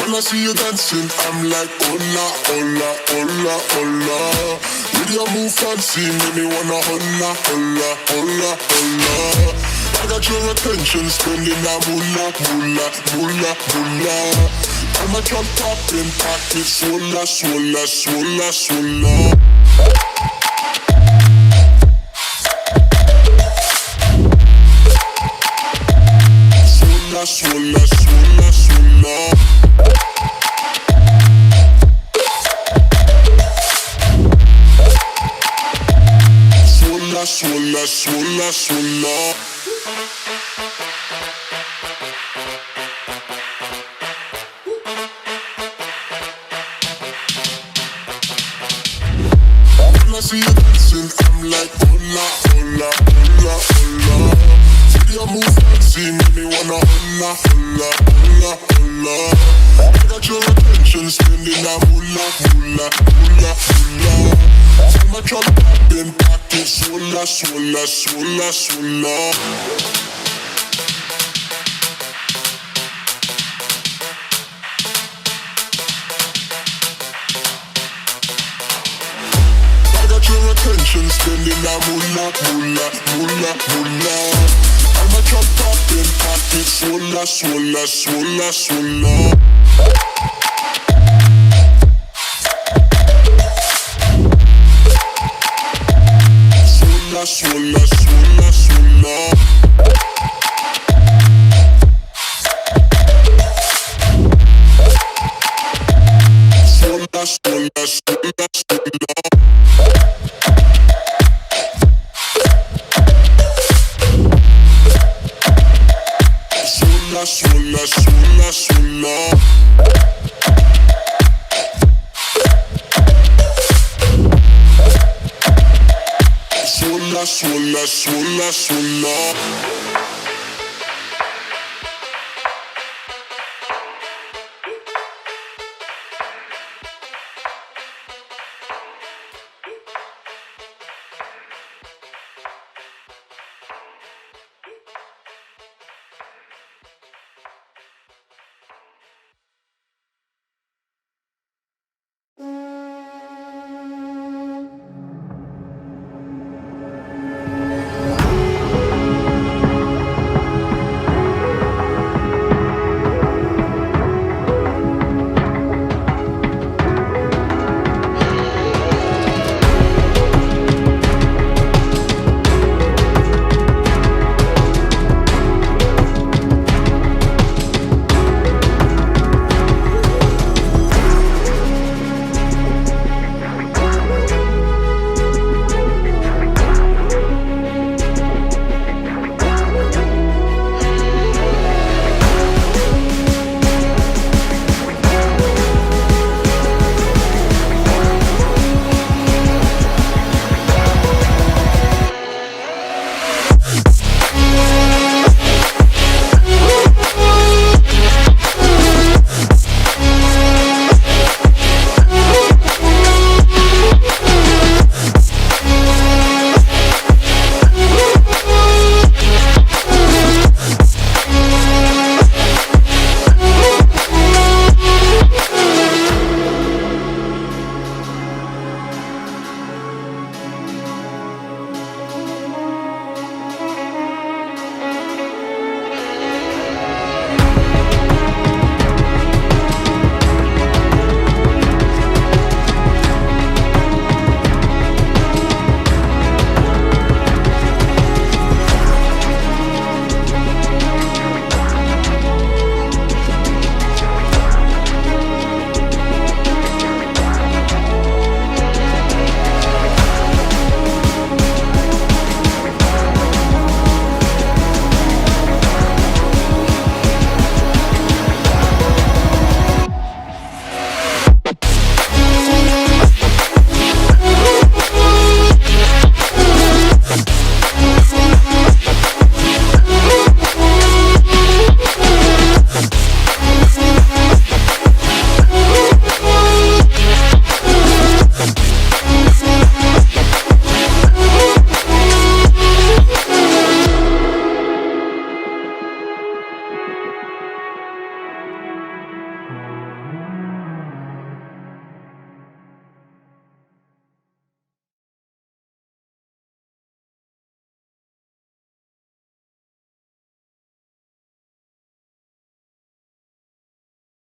When I see you dancing, I'm like, hola, hola, hola, hola. With your move fancy, make me wanna hola, hola, hola, hola. I got your attention, spending that moolah, moolah, moolah, moolah. I'm a drop popping, pocket, swolla, swolla, swolla, swolla. Swolla, swolla, swolla, swolla. Swolla, swolla, swolla. When I see you dancing, I'm like, hola, hola, hola, hola. See you move fancy, make me wanna hola, hola, hola, hola. I got your attention, spending that moolah, moolah, moolah, moolah. I'm a drop popping, pocket, swolla, swolla, swolla, swolla. Your attention, spending that moolah, moolah, moolah, moolah. I'm a drop popping, pocket, swolla, swolla, swolla, swolla. Swolla, swolla, swolla, swolla. Swolla, swolla, swolla, swolla. Swolla, swolla, swolla. Swolla, swolla, swolla, swolla.